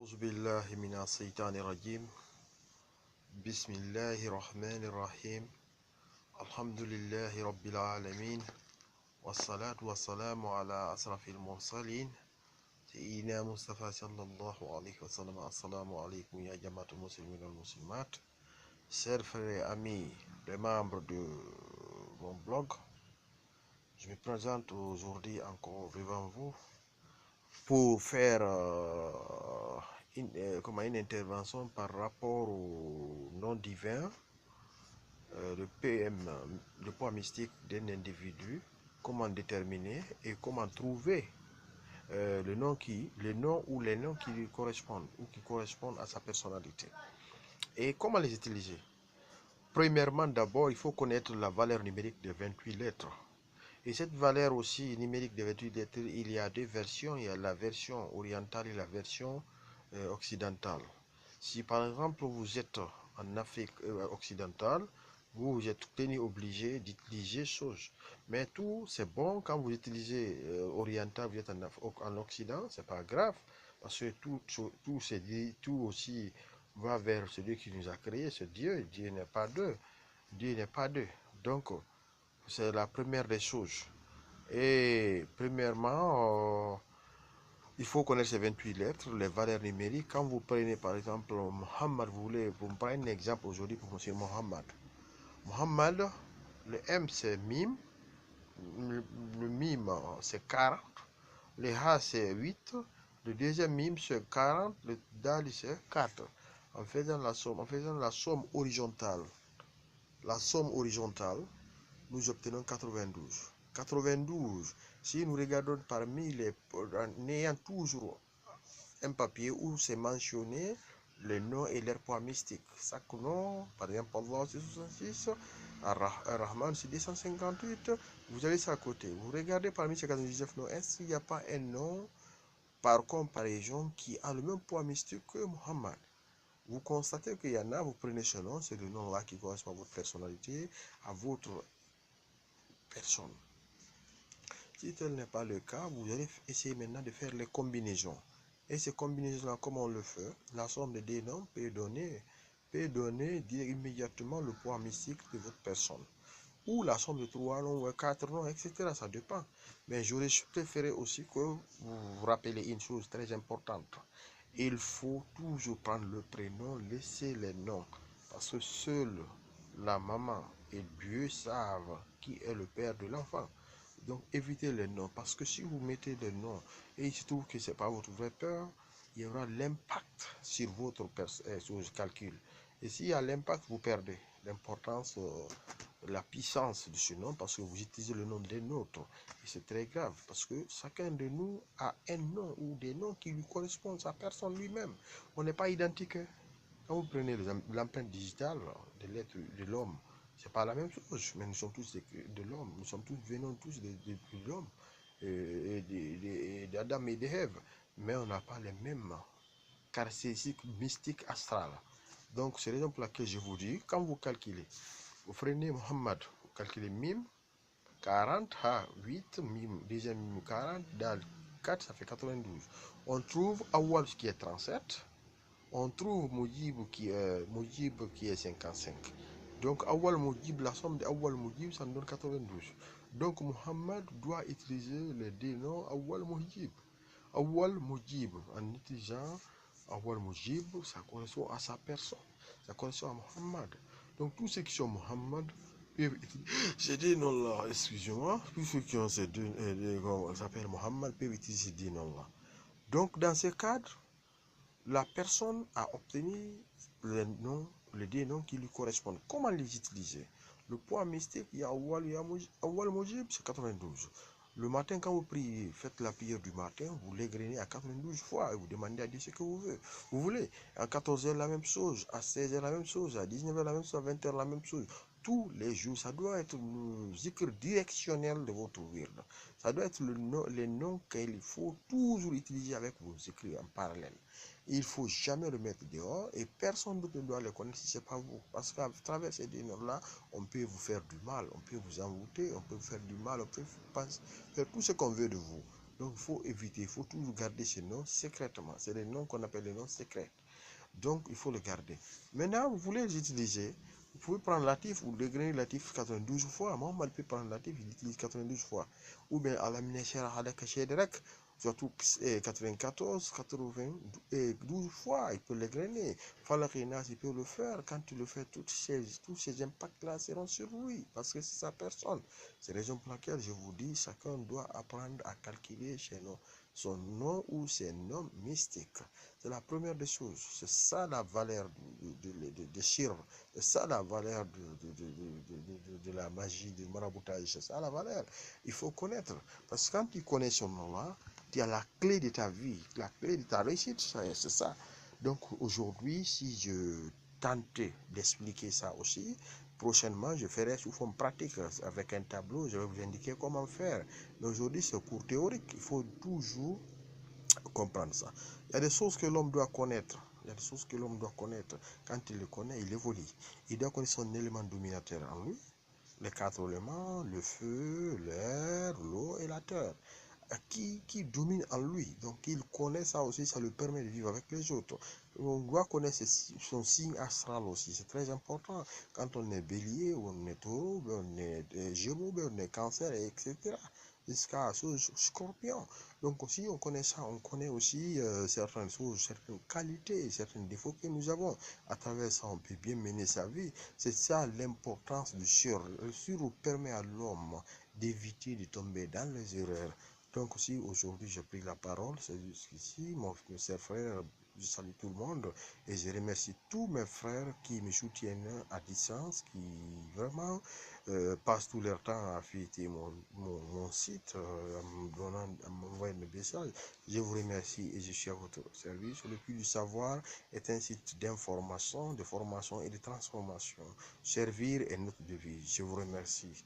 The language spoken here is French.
أعوذ بالله من الشيطان الرجيم. بسم الله الرحمن الرحيم. الحمد لله رب العالمين، والصلاة والسلام على أشرف المرسلين سيدنا مصطفى صلى الله عليه وسلم. السلام عليكم يا جماعة المسلمين والمسلمات, chers frères et amis, les membres de mon blog. Je me présente aujourd'hui encore devant vous pour faire une intervention par rapport au nom divin, le PM, le poids mystique d'un individu, comment déterminer et comment trouver le nom ou les noms qui lui correspondent ou qui correspondent à sa personnalité. Et comment les utiliser? Premièrement, d'abord, il faut connaître la valeur numérique de 28 lettres. Et cette valeur aussi numérique de 28 lettres, il y a deux versions. Il y a la version orientale et la version occidentale. Si par exemple vous êtes en Afrique occidentale, vous êtes tenu obligé d'utiliser chose. Mais tout c'est bon quand vous utilisez oriental, vous êtes en Occident, c'est pas grave, parce que tout aussi va vers celui qui nous a créé, c'est Dieu. Dieu n'est pas deux. Dieu n'est pas deux. Donc c'est la première des choses. Et premièrement, il faut connaître ces 28 lettres, les valeurs numériques. Quand vous prenez par exemple Mohammed, vous me prenez un exemple aujourd'hui pour M. Mohammed. Mohammed, le M c'est mime, le mime c'est 40, le H c'est 8, le deuxième mime c'est 40, le Dal c'est 4. En faisant la somme horizontale, nous obtenons 92. 92, si nous regardons parmi les... en ayant toujours un papier où c'est mentionné les noms et leur poids mystique. Chaque nom, par exemple, Allah c'est 66, Ar-Rahman c'est 258, vous avez ça à côté. Vous regardez parmi ces 99 noms, est-ce qu'il n'y a pas un nom par comparaison qui a le même poids mystique que Muhammad? Vous constatez qu'il y en a, vous prenez ce nom, c'est le nom-là qui correspond à votre personnalité, à votre personne. Si tel n'est pas le cas, vous allez essayer maintenant de faire les combinaisons. Et ces combinaisons-là, comment on le fait? La somme de deux noms peut donner immédiatement le poids mystique de votre personne. Ou la somme de 3 noms, 4 noms, etc. Ça dépend. Mais j'aurais préféré aussi que vous vous rappelez une chose très importante. Il faut toujours prendre le prénom, laisser les noms. Parce que seule la maman et Dieu savent qui est le père de l'enfant. Donc évitez les noms, parce que si vous mettez des noms et il se trouve que ce n'est pas votre vrai père, il y aura l'impact sur votre calcul. Et s'il y a l'impact, vous perdez l'importance, la puissance de ce nom, parce que vous utilisez le nom d'un autre. Et c'est très grave, parce que chacun de nous a un nom ou des noms qui lui correspondent à sa personne lui-même. On n'est pas identique. Quand vous prenez l'empreinte digitale de l'être de l'homme, c'est pas la même chose, mais nous sommes tous de l'homme, nous sommes tous venons tous de l'homme, d'Adam et d'Ève, mais on n'a pas les mêmes caractéristiques mystiques astrales. Donc c'est la raison pour laquelle je vous dis, quand vous calculez, vous prenez Mohammed, vous calculez mime 40, ha 8, mime, deuxième mime 40, dal 4, ça fait 92. On trouve Awal qui est 37. On trouve Mujib qui est 55. Donc, Awal Mujib, la somme de Awal Mujib, ça nous donne 92. Donc, Muhammad doit utiliser les deux noms Awal Mujib. Awal Mujib, en utilisant Awal Mujib, ça correspond à sa personne. Ça correspond à Muhammad. Donc, tous ceux qui sont Muhammad peuvent utiliser ces deux noms-là, excusez-moi. Tous ceux qui ont ces deux noms, s'appellent Muhammad, peuvent utiliser ces deux noms-là. Donc, dans ce cadre, la personne a obtenu les deux noms qui lui correspondent. Comment les utiliser? Le poids mystique, il y a Awal Mujib, c'est 92. Le matin, quand vous priez, faites la prière du matin, vous l'égrenez à 92 fois et vous demandez à Dieu ce que vous voulez. À 14h, la même chose. À 16h, la même chose. À 19h, la même chose. À 20h, la même chose. Tous les jours, ça doit être le zikr directionnel de votre wird. Ça doit être les noms qu'il faut toujours utiliser avec vos écrits en parallèle. Il ne faut jamais le mettre dehors et personne ne doit le connaître si ce n'est pas vous. Parce qu'à travers ces deux noms-là, on peut vous faire du mal, on peut vous envoûter, on peut vous faire du mal, on peut faire tout ce qu'on veut de vous. Donc il faut éviter, il faut toujours garder ces noms secrètement. C'est des noms qu'on appelle les noms secrets. Donc il faut le garder. Maintenant, vous voulez les utiliser, vous pouvez prendre Latif ou degré Latif 92 fois. Mohamed peut prendre Latif, il utilise 92 fois. Ou bien à la minachère Hadaka Shederek, surtout 94, 92 fois, il peut l'égrainer. Falakinas, il peut le faire. Quand tu le fais, tous ces impacts-là seront sur lui, parce que c'est sa personne. C'est la raison pour laquelle je vous dis, chacun doit apprendre à calculer chez nous son nom ou ses noms mystiques. C'est la première des choses. C'est ça la valeur de Shirv. C'est ça la valeur de la magie, du maraboutage. C'est ça la valeur. Il faut connaître. Parce que quand tu connais son nom-là, tu as la clé de ta vie, la clé de ta réussite. C'est ça. Donc aujourd'hui, si je tentais d'expliquer ça aussi, prochainement, je ferai sous forme pratique avec un tableau. Je vais vous indiquer comment faire. Mais aujourd'hui, c'est cours théorique. Il faut toujours comprendre ça. Il y a des choses que l'homme doit connaître. Il y a des choses que l'homme doit connaître. Quand il le connaît, il évolue. Il doit connaître son élément dominateur en lui. Les 4 éléments, le feu, l'air, l'eau et la terre. Qui domine en lui. Donc il connaît ça aussi, ça lui permet de vivre avec les autres. On doit connaître son signe astral aussi, c'est très important. Quand on est bélier, ou on est taureau, on est gémeaux, on est cancer, etc. Jusqu'à ce scorpion. Donc aussi on connaît ça, on connaît aussi certaines choses, certaines qualités, certains défauts que nous avons. À travers ça, on peut bien mener sa vie. C'est ça l'importance du sur. Le sur permet à l'homme d'éviter de tomber dans les erreurs. Donc aussi aujourd'hui j'ai pris la parole, c'est jusqu'ici, mon cher frère, je salue tout le monde et je remercie tous mes frères qui me soutiennent à distance, qui vraiment passent tout leur temps à fêter mon site, à m'envoyer des messages. Je vous remercie et je suis à votre service. Le Puits du Savoir est un site d'information, de formation et de transformation. Servir est notre devise. Je vous remercie.